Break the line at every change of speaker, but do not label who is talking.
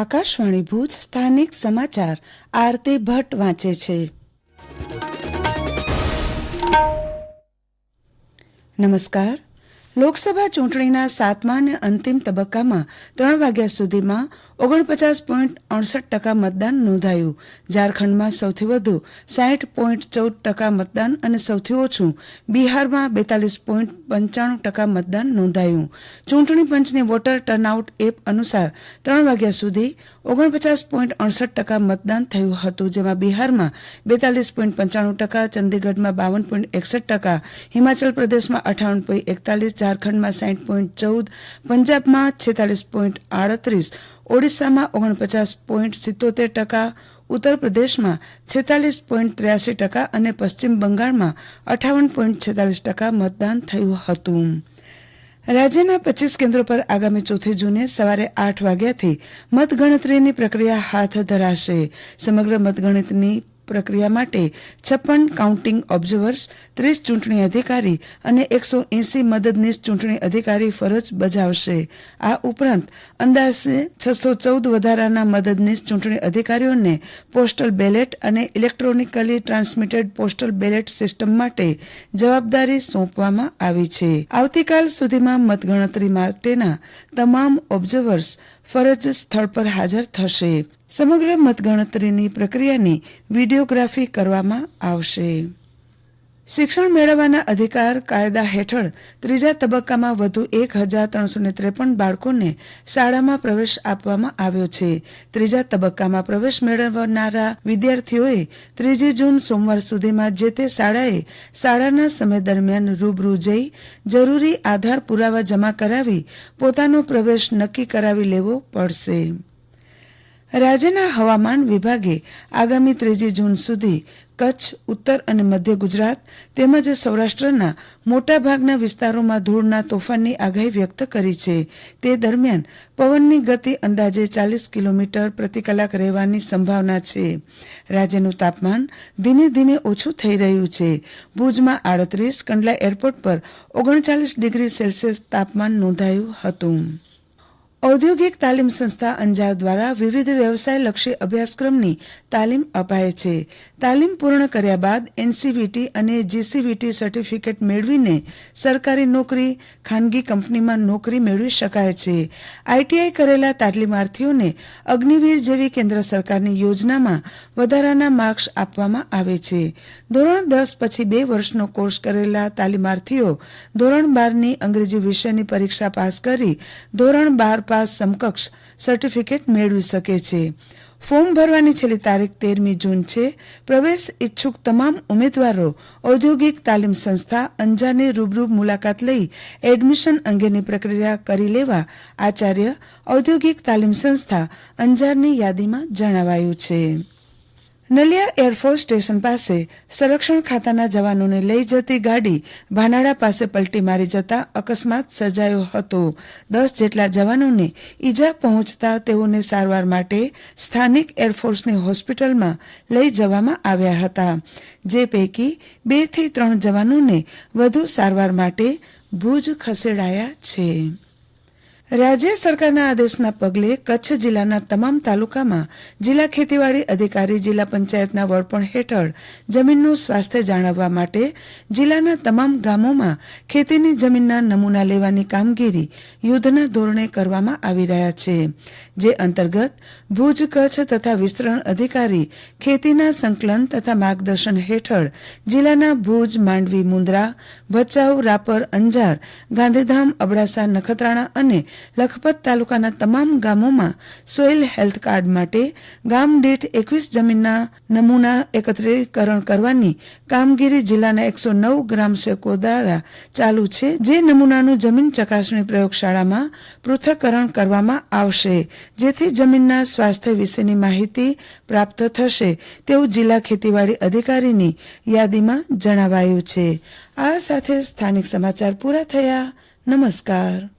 આકાશવાણી ભુજ સ્થાનિક સમાચાર આરતી ભટ્ટ વાંચે છે. નમસ્કાર. લોકસભા ચૂંટણીના 7મા અને અંતિમ તબક્કામાં 3 વાગ્યા સુધીમાં 49.68% મતદાન નોંધાયું. ઝારખંડમાં સૌથી વધુ 60.14% મતદાન અને સૌથી ઓછું બિહારમાં 42.95% મતદાન નોંધાયું. ચૂંટણી પંચની વોટર ટર્નઆઉટ એપ અનુસાર 3 વાગ્યા સુધી 49.68% મતદાન થયું હતું, જેમાં બિહારમાં 42.95%, ચંદીગઢમાં 52.61%, હિમાચલ પ્રદેશમાં 58.41%, ઝારખંડમાં 60.14%, પંજાબમાં 46.38%, ઓડિશામાં 49.77%, ઉત્તર પ્રદેશમાં 46.83% અને પશ્ચિમ બંગાળમાં 58.46% મતદાન થયું હતું. રાજ્યના 25 કેન્દ્રો પર આગામી 4 જૂને સવારે 8 વાગ્યાથી મતગણતરીની પ્રક્રિયા હાથ ધરાશે. સમગ્ર મતગણતરીની પ્રક્રિયા માટે 56 કાઉન્ટિંગ ઓબ્ઝર્વર્સ, 30 ચૂંટણી અધિકારી અને 180 મદદનીશ ચૂંટણી અધિકારી ફરજ બજાવશે. આ ઉપરાંત અંદાજે 614 વધારાના મદદનીશ ચૂંટણી અધિકારીઓને પોસ્ટલ બેલેટ અને electronically transmitted postal ballot system માટે જવાબદારી સોંપવામાં આવી છે. આવતીકાલ સુધીમાં મતગણતરી માટેના તમામ ઓબ્ઝર્વર્સ ફરજ સ્થળ પર હાજર થશે. સમગ્ર મતગણતરીની પ્રક્રિયાની વિડીયોગ્રાફી કરવામાં આવશે. શિક્ષણ મેળવવાના અધિકાર કાયદા હેઠળ 3જા તબક્કામાં વધુ 1353 બાળકોને શાળામાં પ્રવેશ આપવામાં આવ્યો છે. 3જા તબક્કામાં પ્રવેશ મેળવનારા વિદ્યાર્થીઓએ 3 જૂન સોમવાર સુધીમાં જે તે શાળાના સમય દરમિયાન રૂબરૂ જઈ જરૂરી આધાર પુરાવા જમા કરાવી પોતાનો પ્રવેશ નક્કી કરાવી લેવો પડશે. રાજ્યના હવામાન વિભાગે આગામી 3 જૂન સુધી કચ્છ, ઉત્તર અને મધ્ય ગુજરાત તેમજ સૌરાષ્ટ્રના મોટાભાગના વિસ્તારોમાં ધૂળના તોફાનની આગાહી વ્યક્ત કરી છે. તે દરમિયાન પવનની ગતિ અંદાજે 40 કિલોમીટર પ્રતિ કલાક રહેવાની સંભાવના છે. રાજ્યનું તાપમાન ધીમે ધીમે ઓછું થઈ રહ્યું છે. ભુજમાં 38, કંડલા એરપોર્ટ પર 39 ડિગ્રી સેલ્સિયસ તાપમાન નોંધાયું હતું. ઔદ્યોગિક તાલીમ સંસ્થા અંજાર દ્વારા વિવિધ વ્યવસાયલક્ષી અભ્યાસક્રમની તાલીમ અપાય છે. તાલીમ પૂર્ણ કર્યા બાદ એનસીવીટી અને જીસીવીટી સર્ટિફિકેટ મેળવીને સરકારી નોકરી, ખાનગી કંપનીમાં નોકરી મેળવી શકાય છે. આઈટીઆઈ કરેલા તાલીમાર્થીઓને અગ્નિવીર જેવી કેન્દ્ર સરકારની યોજનામાં વધારાના માર્ક્સ આપવામાં આવે છે. ધોરણ 10 પછી 2 વર્ષનો કોર્સ કરેલા તાલીમાર્થીઓ ધોરણ 12ની અંગ્રેજી વિષયની પરીક્ષા પાસ કરી ધોરણ 12 પાસ સમકક્ષ સર્ટિફિકેટ મેળવી શકે છે. ફોર્મ ભરવાની છેલ્લી તારીખ 13મી જૂન છે. પ્રવેશ ઈચ્છુક તમામ ઉમેદવારો ઔદ્યોગિક તાલીમ સંસ્થા અંજારની રૂબરૂ મુલાકાત લઈ એડમિશન અંગેની પ્રક્રિયા કરી લેવા આચાર્ય ઔદ્યોગિક તાલીમ સંસ્થા અંજારની યાદીમાં જણાવાયું છે. નલિયા એરફોર્સ સ્ટેશન પાસે સંરક્ષણ ખાતાના જવાનોને લઈ જતી ગાડી ભાનાડા પાસે પલટી મારી જતા અકસ્માત સર્જાયો હતો. 10 જેટલા જવાનોને ઈજા પહોંચતા તેઓને સારવાર માટે સ્થાનિક એરફોર્સની હોસ્પિટલમાં લઈ જવામાં આવ્યા હતા, જે પૈકી 2 થી 3 જવાનોને વધુ સારવાર માટે ભુજ ખસેડાયા છે. રાજ્ય સરકારના આદેશના પગલે કચ્છ જિલ્લાના તમામ તાલુકામાં જિલ્લા ખેતીવાડી અધિકારી જિલ્લા પંચાયતના વડપણ હેઠળ જમીનનું સ્વાસ્થ્ય જાળવવા માટે જિલ્લાના તમામ ગામોમાં ખેતીની જમીનના નમૂના લેવાની કામગીરી યુદ્ધના ધોરણે કરવામાં આવી રહ્યા છે. જે અંતર્ગત ભુજ, કચ્છ તથા વિસ્તરણ અધિકારી ખેતીના સંકલન તથા માર્ગદર્શન હેઠળ જિલ્લાના ભુજ, માંડવી, મુન્દ્રા, ભચાઉ, રાપર, અંજાર, ગાંધીધામ, અબડાસા, નખત્રાણા અને લખપત તાલુકાના તમામ ગામોમાં સોઇલ હેલ્થ કાર્ડ માટે ગામ દીઠ 21 જમીનના નમૂના એકત્રીકરણ કરવાની કામગીરી જિલ્લાના 109 ગ્રામસેવકો દ્વારા ચાલુ છે. જે નમૂનાનું જમીન ચકાસણી પ્રયોગશાળામાં પૃથ્થકરણ કરવામાં આવશે, જેથી જમીનના સ્વાસ્થ્ય વિશેની માહિતી પ્રાપ્ત થશે તેવું જિલ્લા ખેતીવાડી અધિકારીની યાદીમાં જણાવાયું છે. આ સાથે સ્થાનિક સમાચાર પૂરા થયા. નમસ્કાર.